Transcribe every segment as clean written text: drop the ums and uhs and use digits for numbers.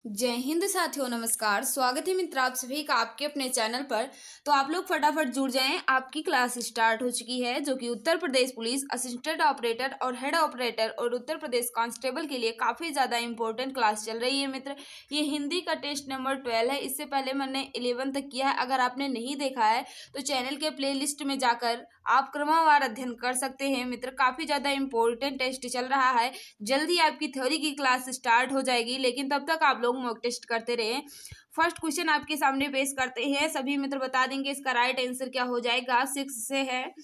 जय हिंद साथियों, नमस्कार। स्वागत है मित्र आप सभी का आपके अपने चैनल पर। तो आप लोग फटाफट जुड़ जाएं, आपकी क्लास स्टार्ट हो चुकी है जो कि Uttar Pradesh police assistant operator और हेड ऑपरेटर और उत्तर प्रदेश कांस्टेबल के लिए काफ़ी ज़्यादा इंपॉर्टेंट क्लास चल रही है मित्र। ये हिंदी का टेस्ट नंबर 12 है। इससे पहले मैंने 11 तक किया है। अगर आपने नहीं देखा है तो चैनल के प्ले लिस्ट में जाकर आप क्रमवार अध्ययन कर सकते हैं मित्र। काफ़ी ज़्यादा इंपॉर्टेंट टेस्ट चल रहा है। जल्दी आपकी थ्योरी की क्लास स्टार्ट हो जाएगी, लेकिन तब तक आप लोग मॉक टेस्ट करते रहे। फर्स्ट क्वेश्चन आपके सामने पेश करते हैं, सभी मित्र बता देंगे इसका राइट आंसर क्या हो जाएगा। 6 से है,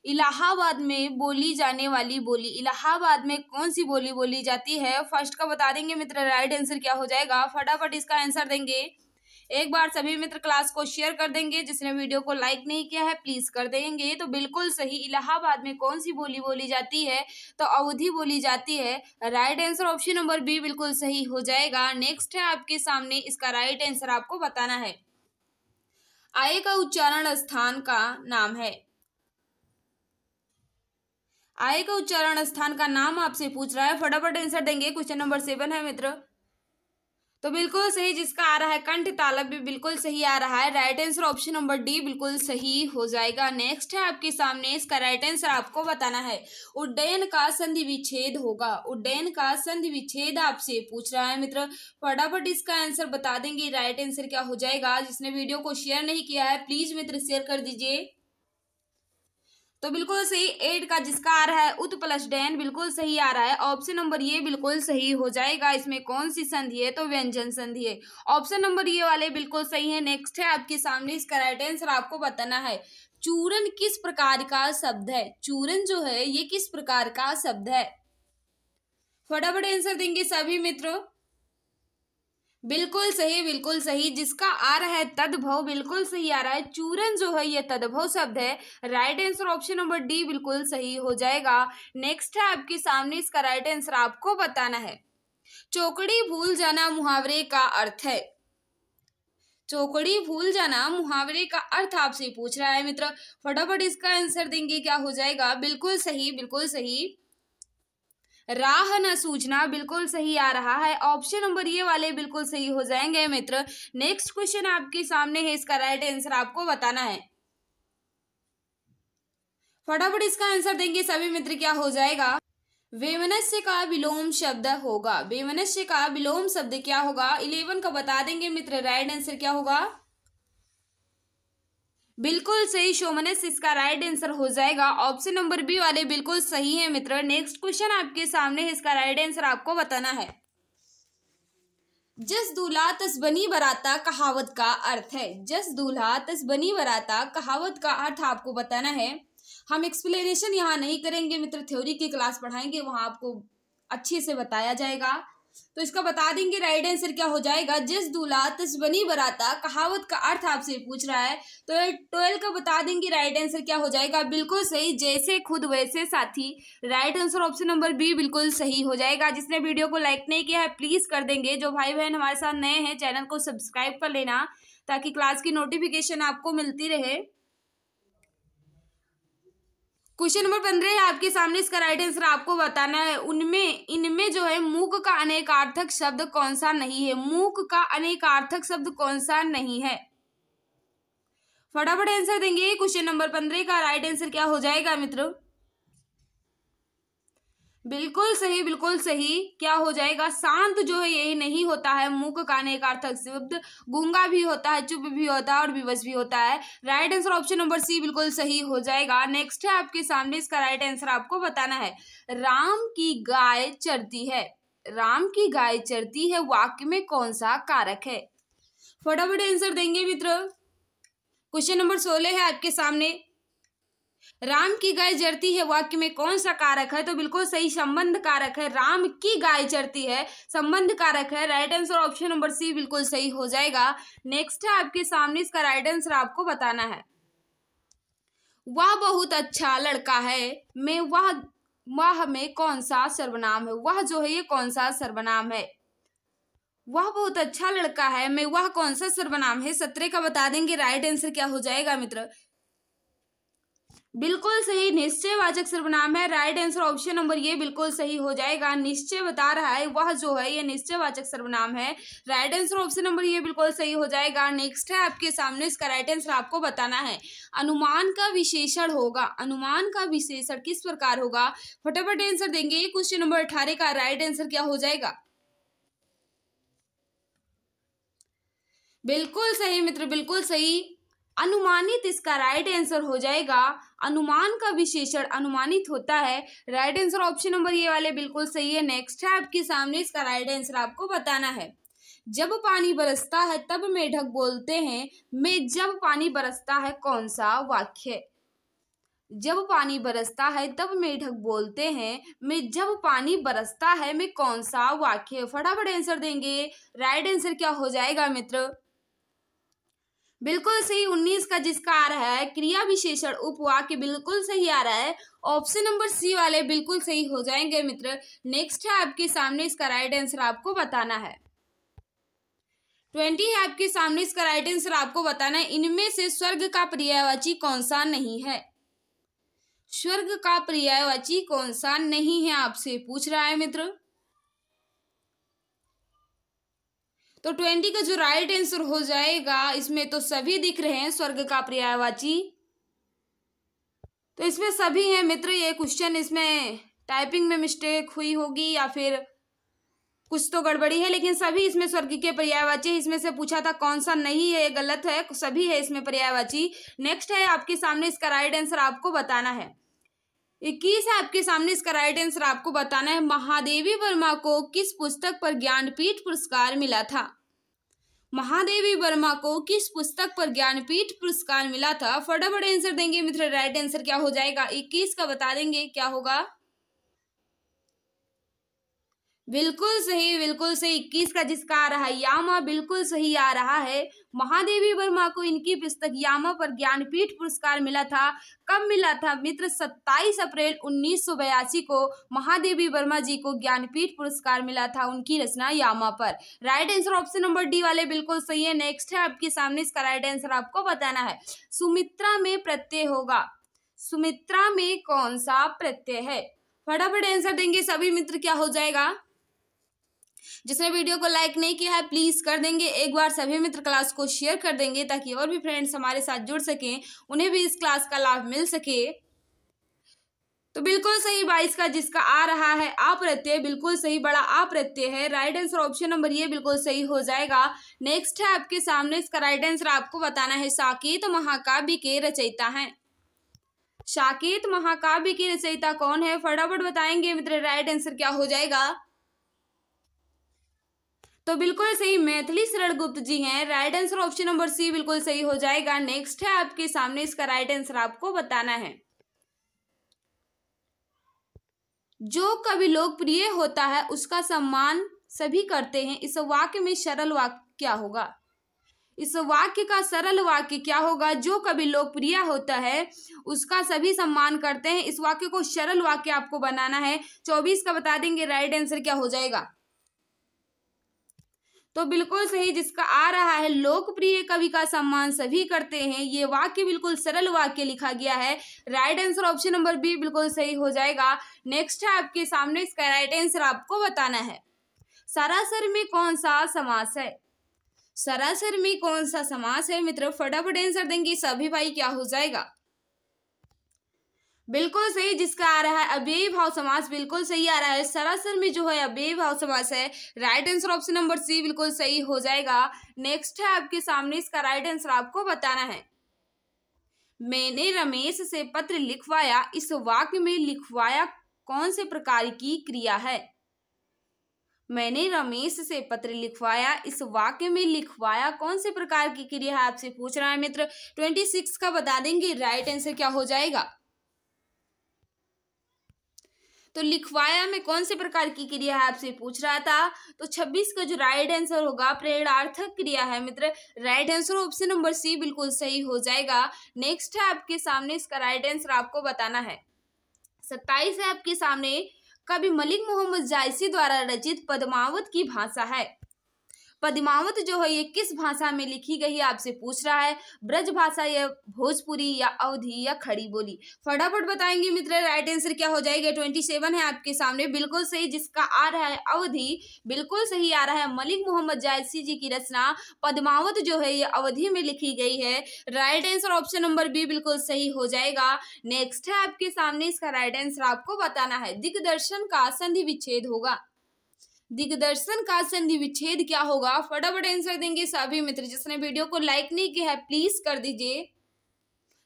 इलाहाबाद में बोली जाने वाली बोली। इलाहाबाद में कौन सी बोली बोली जाती है? फर्स्ट का बता देंगे मित्र, राइट आंसर क्या हो जाएगा। फटाफट इसका आंसर देंगे। एक बार सभी मित्र क्लास को शेयर कर देंगे। जिसने वीडियो को लाइक नहीं किया है प्लीज कर देंगे। तो बिल्कुल सही, इलाहाबाद में कौन सी बोली बोली जाती है? तो अवधी बोली जाती है। Right answer option number B बिल्कुल सही हो जाएगा। नेक्स्ट है आपके सामने, इसका राइट आंसर आपको बताना है। आय का उच्चारण स्थान का नाम है। आय का उच्चारण स्थान का नाम आपसे पूछ रहा है, फटाफट आंसर देंगे। क्वेश्चन नंबर 7 है मित्र। तो बिल्कुल सही जिसका आ रहा है कंठ तालब भी बिल्कुल सही आ रहा है। Right answer option number D बिल्कुल सही हो जाएगा। नेक्स्ट है आपके सामने, इसका राइट आंसर आपको बताना है। उड्डयन का संधि विच्छेद होगा। उड्डयन का संधि विच्छेद आपसे पूछ रहा है मित्र। फटाफट इसका आंसर बता देंगे। राइट आंसर क्या हो जाएगा। जिसने वीडियो को शेयर नहीं किया है प्लीज मित्र शेयर कर दीजिए। तो बिल्कुल सही 8 का जिसका आ रहा है उत प्लस डैन बिल्कुल सही आ रहा है। ऑप्शन नंबर ये बिल्कुल सही हो जाएगा। इसमें कौन सी संधि है? तो व्यंजन संधि है। ऑप्शन नंबर ये वाले बिल्कुल सही है। नेक्स्ट है आपके सामने, इसका राइट आंसर आपको बताना है। चूरन किस प्रकार का शब्द है? चूरन जो है ये किस प्रकार का शब्द है? फटाफट आंसर देंगे सभी मित्रों। बिल्कुल सही, बिल्कुल सही जिसका आ रहा है तद्भव बिल्कुल सही आ रहा है। चूरन जो है ये तद्भव शब्द है। Right answer option number D बिल्कुल सही हो जाएगा। नेक्स्ट है आपके सामने, इसका राइट आंसर आपको बताना है। चौकड़ी भूल जाना मुहावरे का अर्थ है। चौकड़ी भूल जाना मुहावरे का अर्थ आपसे पूछ रहा है मित्र। फटाफट इसका आंसर देंगे, क्या हो जाएगा। बिल्कुल सही, बिल्कुल सही। राह न सूझना बिल्कुल सही आ रहा है। ऑप्शन नंबर ये वाले बिल्कुल सही हो जाएंगे मित्र। नेक्स्ट क्वेश्चन आपके सामने है, इसका राइट आंसर आपको बताना है। फटाफट इसका आंसर देंगे सभी मित्र, क्या हो जाएगा। वैमनस्य का विलोम शब्द होगा। वैमनस्य का विलोम शब्द क्या होगा? 11 का बता देंगे मित्र। राइट आंसर क्या होगा। बिल्कुल सही, शोमनस इसका राइट आंसर हो जाएगा। ऑप्शन नंबर बी वाले बिल्कुल सही है मित्र। नेक्स्ट क्वेश्चन आपके सामने है, इसका राइट आंसर आपको बताना है। जस दूल्हा तस बनी बराता कहावत का अर्थ है। जस दूल्हा तस बनी बराता कहावत का अर्थ आपको बताना है। हम एक्सप्लेनेशन यहाँ नहीं करेंगे मित्र, थ्योरी की क्लास पढ़ाएंगे, वहां आपको अच्छे से बताया जाएगा। तो इसका बता देंगे राइट आंसर क्या हो जाएगा। जिस दूल्हा तस बनी बराता कहावत का अर्थ आपसे पूछ रहा है। तो 12 का बता देंगे राइट आंसर क्या हो जाएगा। बिल्कुल सही, जैसे खुद वैसे साथी। Right answer option number B बिल्कुल सही हो जाएगा। जिसने वीडियो को लाइक नहीं किया है प्लीज कर देंगे। जो भाई बहन हमारे साथ नए हैं चैनल को सब्सक्राइब कर लेना ताकि क्लास की नोटिफिकेशन आपको मिलती रहे। क्वेश्चन नंबर 15 है आपके सामने, इसका राइट आंसर आपको बताना है। उनमें इनमें जो है मूक का अनेकार्थक शब्द कौन सा नहीं है? मूक का अनेकार्थक शब्द कौन सा नहीं है? फटाफट आंसर देंगे। क्वेश्चन नंबर 15 का राइट आंसर क्या हो जाएगा मित्रों। बिल्कुल सही, बिल्कुल सही। क्या हो जाएगा। शांत जो है यही नहीं होता है मूक का अनेकार्थक शब्द। गूंगा भी होता है, चुप भी होता है और विवश भी होता है। Right answer option number C बिल्कुल सही हो जाएगा। नेक्स्ट है आपके सामने, इसका राइट आंसर आपको बताना है। राम की गाय चरती है। राम की गाय चरती है वाक्य में कौन सा कारक है? फटाफट आंसर देंगे मित्र। क्वेश्चन नंबर 16 है आपके सामने। राम की गाय चरती है वाक्य में कौन सा कारक है? तो बिल्कुल सही, संबंध कारक है। राम की गाय चरती है, संबंध कारक है। Right answer option number C बिल्कुल सही हो जाएगा। नेक्स्ट है आपके सामने, इसका राइट आंसर आपको बताना है। वह बहुत अच्छा लड़का है मैं वह में कौन सा सर्वनाम है? वह जो है ये कौन सा सर्वनाम है? वह बहुत अच्छा लड़का है मैं वह कौन सा सर्वनाम है? 17 का बता देंगे राइट आंसर क्या हो जाएगा मित्र। बिल्कुल सही, निश्चयवाचक सर्वनाम है। राइट आंसर ऑप्शन नंबर ये बिल्कुल सही हो जाएगा। निश्चय बता रहा है, वह जो है ये निश्चयवाचक सर्वनाम है। राइट आंसर ऑप्शन नंबर ये बिल्कुल सही हो जाएगा। नेक्स्ट है आपके सामने, इसका राइट आंसर आपको बताना है। अनुमान का विशेषण होगा, अनुमान का विशेषण किस प्रकार होगा? फटाफट आंसर देंगे। क्वेश्चन नंबर 18 का राइट आंसर क्या हो जाएगा? बिल्कुल सही मित्र, बिल्कुल सही। अनुमानित इसका राइट आंसर हो जाएगा। अनुमान का विशेषण अनुमानित होता है। राइट आंसर ऑप्शन नंबर ये वाले बिल्कुल सही है। नेक्स्ट है आपके सामने, इसका राइट आंसर आपको बताना है। जब पानी बरसता है तब मेढक बोलते हैं मैं जब पानी बरसता है कौन सा वाक्य? जब पानी बरसता है तब मेढक बोलते हैं मैं जब पानी बरसता है मैं कौन सा वाक्य? फटाफट आंसर देंगे। राइट आंसर क्या हो जाएगा मित्र? बिल्कुल सही, 19 का जिसका आ रहा है क्रिया विशेषण उपवाक्य बिल्कुल सही आ रहा है। ऑप्शन नंबर सी वाले बिल्कुल सही हो जाएंगे मित्र। नेक्स्ट है आपके सामने, इसका राइट आंसर आपको बताना है। 20 है आपके सामने, इसका राइट आंसर आपको बताना है। इनमें से स्वर्ग का पर्यायवाची कौन सा नहीं है? स्वर्ग का पर्यायवाची कौन सा नहीं है आपसे पूछ रहा है मित्र। तो 20 का जो राइट आंसर हो जाएगा, इसमें तो सभी दिख रहे हैं स्वर्ग का पर्यायवाची, तो इसमें सभी हैं मित्र। ये क्वेश्चन इसमें टाइपिंग में मिस्टेक हुई होगी या फिर कुछ तो गड़बड़ी है, लेकिन सभी इसमें स्वर्ग के पर्यायवाची। इसमें से पूछा था कौन सा नहीं है, ये गलत है, सभी है इसमें पर्यायवाची। नेक्स्ट है आपके सामने, इसका राइट आंसर आपको बताना है। 21 है आपके सामने, इसका राइट आंसर आपको बताना है। महादेवी वर्मा को किस पुस्तक पर ज्ञानपीठ पुरस्कार मिला था? महादेवी वर्मा को किस पुस्तक पर ज्ञानपीठ पुरस्कार मिला था? फटाफट आंसर देंगे मित्र। राइट आंसर क्या हो जाएगा? 21 का बता देंगे क्या होगा? बिल्कुल सही, बिल्कुल सही। 21 का जिसका आ रहा है यामा बिल्कुल सही आ रहा है। महादेवी वर्मा को इनकी पुस्तक यामा पर ज्ञानपीठ पुरस्कार मिला था। कब मिला था मित्र? 27 अप्रैल 1982 को महादेवी वर्मा जी को ज्ञानपीठ पुरस्कार मिला था उनकी रचना यामा पर। Right answer option number D वाले बिल्कुल सही है। नेक्स्ट है आपके सामने, इसका राइट आंसर आपको बताना है। सुमित्रा में प्रत्यय होगा, सुमित्रा में कौन सा प्रत्यय है? फटाफट आंसर देंगे सभी मित्र। क्या हो जाएगा? जिसने वीडियो को लाइक नहीं किया है प्लीज कर देंगे। एक बार सभी मित्र क्लास को शेयर कर देंगे ताकि और भी फ्रेंड्स हमारे साथ जुड़ सकें, उन्हें भी इस क्लास का लाभ मिल सके। तो बिल्कुल सही 22 का जिसका आ रहा है अप्रत्यय, बिल्कुल सही, बड़ा अप्रत्यय है। राइट आंसर ऑप्शन नंबर ये बिल्कुल सही हो जाएगा। नेक्स्ट है आपके सामने, इसका राइट आंसर आपको बताना है। साकेत महाकाव्य के रचयिता हैं। साकेत महाकाव्य के रचयिता कौन है? फटाफट बताएंगे मित्र। राइट आंसर क्या हो जाएगा? तो बिल्कुल सही, मैथिली शरण गुप्त जी हैं। Right answer option number C बिल्कुल सही हो जाएगा। नेक्स्ट है आपके सामने, इसका राइट आंसर आपको बताना है। जो कवि लोकप्रिय होता है उसका सम्मान सभी करते हैं, इस वाक्य में सरल वाक्य क्या होगा? इस वाक्य का सरल वाक्य क्या होगा? जो कवि लोकप्रिय होता है उसका सभी सम्मान करते हैं, इस वाक्य को सरल वाक्य आपको बनाना है। 24 का बता देंगे। राइट आंसर क्या हो जाएगा? तो बिल्कुल सही, जिसका आ रहा है लोकप्रिय कवि का सम्मान सभी करते हैं, ये वाक्य बिल्कुल सरल वाक्य लिखा गया है। Right answer option number B बिल्कुल सही हो जाएगा। नेक्स्ट है आपके सामने, इसका राइट आंसर आपको बताना है। सरासर में कौन सा समास है? सरासर में कौन सा समास है मित्र? फटाफट आंसर देंगे सभी भाई। क्या हो जाएगा? बिल्कुल सही, जिसका आ रहा है अव्ययी भाव समास, बिल्कुल सही आ रहा है। सरासर में जो है अव्ययी भाव समास है। Right answer option number C बिल्कुल सही हो जाएगा। नेक्स्ट है आपके सामने, इसका राइट आंसर आपको बताना है। मैंने रमेश से पत्र लिखवाया, इस वाक्य में लिखवाया कौन से प्रकार की क्रिया है? मैंने रमेश से पत्र लिखवाया, इस वाक्य में लिखवाया कौन से प्रकार की क्रिया है आपसे पूछ रहा है मित्र। 26 का बता देंगे। राइट आंसर क्या हो जाएगा? तो लिखवाया में कौन से प्रकार की क्रिया है आपसे पूछ रहा था। तो 26 का जो राइट आंसर होगा प्रेरणार्थक क्रिया है मित्र। Right answer option number C बिल्कुल सही हो जाएगा। नेक्स्ट है आपके सामने, इसका राइट आंसर आपको बताना है। 27 है आपके सामने, कवि मलिक मोहम्मद जायसी द्वारा रचित पद्मावत की भाषा है। पद्मावत जो है ये किस भाषा में लिखी गई है आपसे पूछ रहा है, ब्रज भाषा या भोजपुरी या अवधी या खड़ी बोली। फटाफट बताएंगे मित्र, राइट आंसर क्या हो जाएगा। 27 है आपके सामने, बिल्कुल सही। जिसका आ रहा है अवधी, बिल्कुल सही आ रहा है। मलिक मोहम्मद जायसी जी की रचना पद्मावत जो है ये अवधी में लिखी गई है। Right answer option number B बिल्कुल सही हो जाएगा। नेक्स्ट है आपके सामने, इसका राइट आंसर आपको बताना है। दिग्दर्शन का संधि विच्छेद होगा। दिग्दर्शन का संधि विच्छेद क्या होगा, फटाफट आंसर देंगे सभी मित्र। जिसने वीडियो को लाइक नहीं किया है प्लीज कर दीजिए।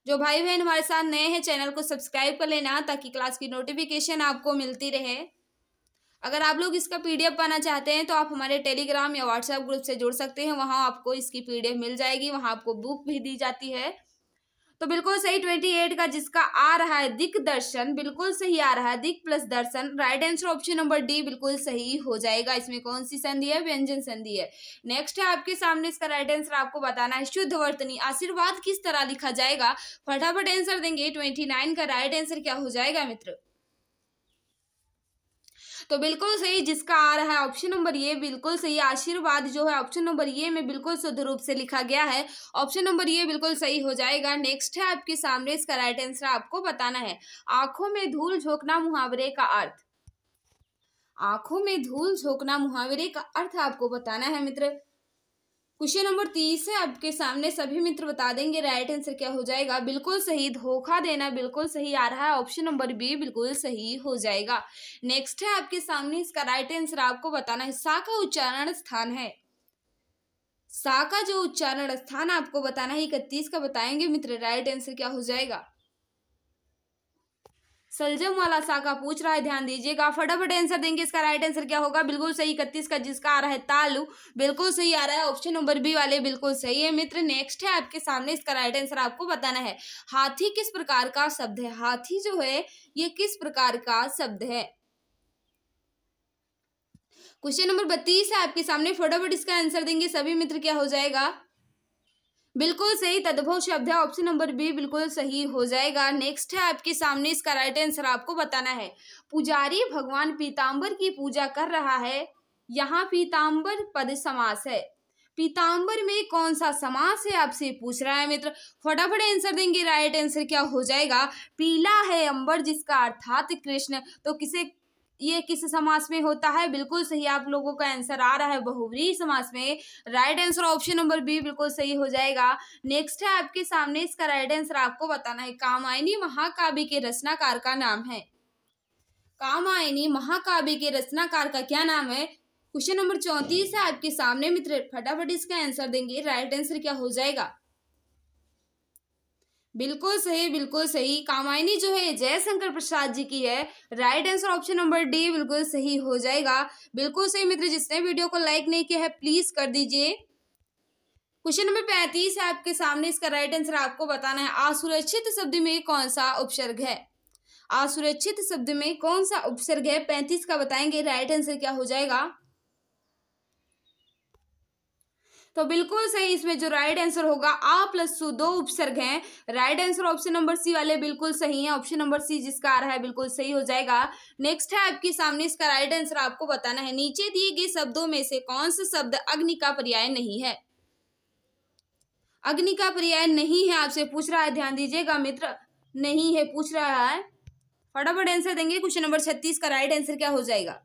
जो भाई बहन हमारे साथ नए हैं चैनल को सब्सक्राइब कर लेना ताकि क्लास की नोटिफिकेशन आपको मिलती रहे। अगर आप लोग इसका पीडीएफ पाना चाहते हैं तो आप हमारे टेलीग्राम या व्हाट्सएप ग्रुप से जुड़ सकते हैं, वहां आपको इसकी पीडीएफ मिल जाएगी, वहां आपको बुक भी दी जाती है। तो बिल्कुल सही 28 का जिसका आ रहा है दिग्दर्शन, बिल्कुल सही आ रहा है। दिक प्लस दर्शन, right answer option number D बिल्कुल सही हो जाएगा। इसमें कौन सी संधि है, व्यंजन संधि है। नेक्स्ट है आपके सामने, इसका राइट आंसर आपको बताना है। शुद्ध वर्तनी आशीर्वाद किस तरह लिखा जाएगा, फटाफट आंसर देंगे। 29 का राइट आंसर क्या हो जाएगा मित्र। तो बिल्कुल सही जिसका आ रहा है ऑप्शन नंबर ये बिल्कुल सही। आशीर्वाद जो है ऑप्शन नंबर ये में बिल्कुल शुद्ध रूप से लिखा गया है। ऑप्शन नंबर ये बिल्कुल सही हो जाएगा। नेक्स्ट है आपके सामने, इसका राइट आंसर आपको बताना है। आंखों में धूल झोंकना मुहावरे का अर्थ। आंखों में धूल झोंकना मुहावरे का अर्थ आपको बताना है मित्र। क्वेश्चन नंबर 30 है आपके सामने, सभी मित्र बता देंगे राइट आंसर क्या हो जाएगा। बिल्कुल सही, धोखा देना बिल्कुल सही आ रहा है। ऑप्शन नंबर बी बिल्कुल सही हो जाएगा। नेक्स्ट है आपके सामने, इसका राइट आंसर आपको बताना है। सा का उच्चारण स्थान है। सा का जो उच्चारण स्थान आपको बताना है। 31 का बताएंगे मित्र, राइट आंसर क्या हो जाएगा। सलजम वाला सा का पूछ रहा है, ध्यान दीजिएगा, फटाफट आंसर देंगे। इसका राइट आंसर क्या होगा, बिल्कुल सही। 31 का जिसका आ रहा है तालु, बिल्कुल सही आ रहा है। ऑप्शन नंबर बी वाले बिल्कुल सही है मित्र। नेक्स्ट है आपके सामने, इसका राइट आंसर आपको बताना है। हाथी किस प्रकार का शब्द है। हाथी जो है ये किस प्रकार का शब्द है। क्वेश्चन नंबर 32 है आपके सामने, फटाफट इसका आंसर देंगे सभी मित्र, क्या हो जाएगा। बिल्कुल सही, तद्भव शब्द है। ऑप्शन नंबर बी बिल्कुल सही हो जाएगा। नेक्स्ट है आपके सामने, इसका राइट आंसर आपको बताना है। पुजारी भगवान पीताम्बर की पूजा कर रहा है। यहाँ पीताम्बर पद समास है। पीताम्बर में कौन सा समास है आपसे पूछ रहा है मित्र, फटाफट आंसर देंगे। राइट आंसर क्या हो जाएगा, पीला है अंबर जिसका अर्थात कृष्ण। तो ये किस समास में होता है, बिल्कुल सही आप लोगों का आंसर आ रहा है, बहुव्रीहि समास में। Right answer option number B बिल्कुल सही हो जाएगा। नेक्स्ट है आपके सामने, इसका राइट आंसर आपको बताना है। कामायनी महाकाव्य के रचनाकार का नाम है। कामायनी महाकाव्य के रचनाकार का क्या नाम है। क्वेश्चन नंबर 34 है आपके सामने मित्र, फटाफट इसका आंसर देंगे। राइट आंसर क्या हो जाएगा, बिल्कुल सही, बिल्कुल सही। कामायनी जो है जयशंकर प्रसाद जी की है। Right answer option number D बिल्कुल सही हो जाएगा। बिल्कुल सही मित्र, जिसने वीडियो को लाइक नहीं किया है प्लीज कर दीजिए। क्वेश्चन नंबर 35 है आपके सामने, इसका राइट आंसर आपको बताना है। असुरक्षित शब्द में कौन सा उपसर्ग है। असुरक्षित शब्द में कौन सा उपसर्ग है, 35 का बताएंगे। राइट आंसर क्या हो जाएगा। तो बिल्कुल सही, इसमें जो राइट आंसर होगा आ प्लस सु, 2 उपसर्ग हैं। Right answer option number C वाले बिल्कुल सही है। ऑप्शन नंबर सी जिसका आ रहा है बिल्कुल सही हो जाएगा। नेक्स्ट है आपके सामने, इसका राइट आंसर आपको बताना है। नीचे दिए गए शब्दों में से कौन सा शब्द अग्नि का पर्याय नहीं है। अग्नि का पर्याय नहीं है आपसे पूछ रहा है, ध्यान दीजिएगा मित्र, नहीं है पूछ रहा है, फटाफट आंसर देंगे। क्वेश्चन नंबर 36 का राइट आंसर क्या हो जाएगा।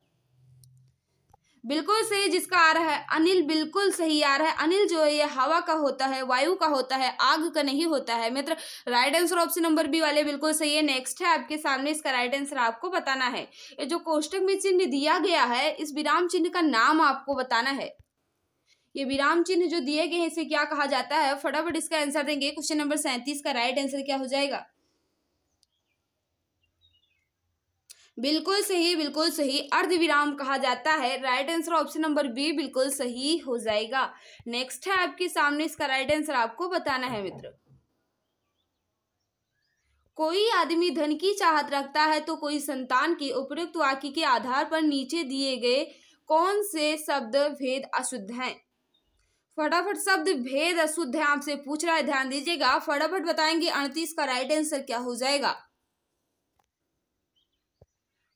बिल्कुल सही, जिसका आ रहा है अनिल, बिल्कुल सही आ रहा है। अनिल जो है ये हवा का होता है, वायु का होता है, आग का नहीं होता है मित्र। Right answer option number B वाले बिल्कुल सही है। नेक्स्ट है आपके सामने, इसका राइट आंसर आपको बताना है। ये जो कोष्टक में चिन्ह दिया गया है, इस विराम चिन्ह का नाम आपको बताना है। ये विराम चिन्ह जो दिए गए हैं इसे क्या कहा जाता है, फटाफट इसका आंसर देंगे। क्वेश्चन नंबर 37 का राइट आंसर क्या हो जाएगा। बिल्कुल सही, बिल्कुल सही, अर्धविराम कहा जाता है। Right answer option number B बिल्कुल सही हो जाएगा। नेक्स्ट है आपके सामने, इसका राइट आंसर आपको बताना है मित्र। कोई आदमी धन की चाहत रखता है तो कोई संतान की। उपयुक्त वाक्य के आधार पर नीचे दिए गए कौन से शब्द भेद अशुद्ध हैं। फटाफट शब्द भेद अशुद्ध है आपसे पूछ रहा है, ध्यान दीजिएगा, फटाफट बताएंगे। 38 का राइट आंसर क्या हो जाएगा।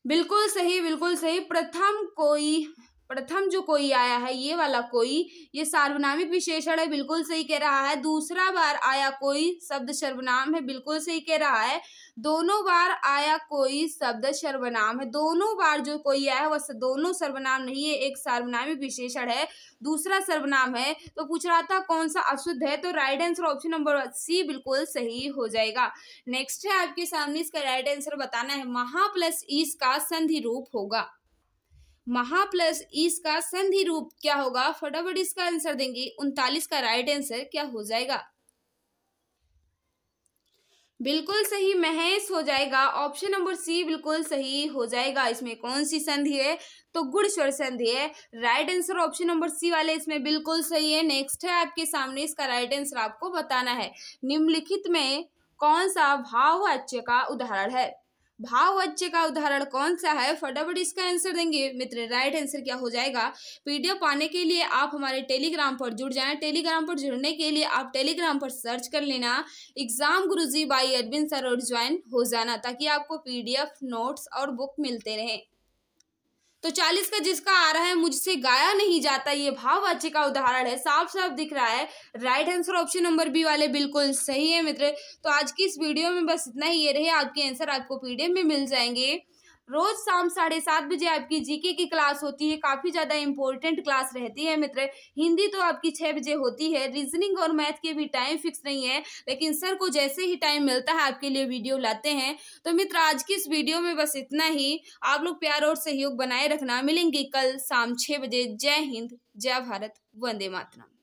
बिल्कुल सही, बिल्कुल सही। प्रथम कोई प्रथम जो कोई आया है ये वाला कोई, ये सार्वनामिक विशेषण है, बिल्कुल सही कह रहा है। दूसरा बार आया कोई शब्द सर्वनाम है, बिल्कुल सही कह रहा है। दोनों बार आया कोई शब्द सर्वनाम है, दोनों बार जो कोई आया है वह दोनों सर्वनाम नहीं है, एक सार्वनामिक विशेषण है, दूसरा सर्वनाम है। तो पूछ रहा था कौन सा अशुद्ध है, तो right answer option number C बिल्कुल सही हो जाएगा। नेक्स्ट है आपके सामने, इसका राइट आंसर बताना है। महा प्लस ईस का संधि रूप होगा। महा प्लस ईस का संधि रूप क्या होगा, फटाफट इसका आंसर देंगे। 39 का राइट आंसर क्या हो जाएगा, बिल्कुल सही महेश हो जाएगा। ऑप्शन नंबर सी बिल्कुल सही हो जाएगा। इसमें कौन सी संधि है, तो गुण स्वर संधि है। Right answer option number C वाले इसमें बिल्कुल सही है। नेक्स्ट है आपके सामने, इसका राइट आंसर आपको बताना है। निम्नलिखित में कौन सा भाववाच्य का उदाहरण है, भाववाच्य का उदाहरण कौन सा है, फटाफट इसका आंसर देंगे मित्र। राइट आंसर क्या हो जाएगा, पीडीएफ पाने के लिए आप हमारे टेलीग्राम पर जुड़ जाएं। टेलीग्राम पर जुड़ने के लिए आप टेलीग्राम पर सर्च कर लेना exam Guruji by Arvind sir और ज्वाइन हो जाना, ताकि आपको पीडीएफ नोट्स और बुक मिलते रहें। तो 40 का जिसका आ रहा है, मुझसे गाया नहीं जाता, ये भाववाच्य का उदाहरण है, साफ साफ दिख रहा है। Right answer option number B वाले बिल्कुल सही है मित्र। तो आज की इस वीडियो में बस इतना ही, ये रहे आपके आंसर, आपको पीडीएफ में मिल जाएंगे। रोज शाम 7:30 बजे आपकी जीके की क्लास होती है, काफी ज्यादा इंपॉर्टेंट क्लास रहती है मित्र। हिंदी तो आपकी 6 बजे होती है, रीजनिंग और मैथ के भी टाइम फिक्स नहीं है, लेकिन सर को जैसे ही टाइम मिलता है आपके लिए वीडियो लाते हैं। तो मित्र आज की इस वीडियो में बस इतना ही। आप लोग प्यार और सहयोग बनाए रखना। मिलेंगे कल शाम 6 बजे। जय हिंद, जय भारत, वंदे मातरम।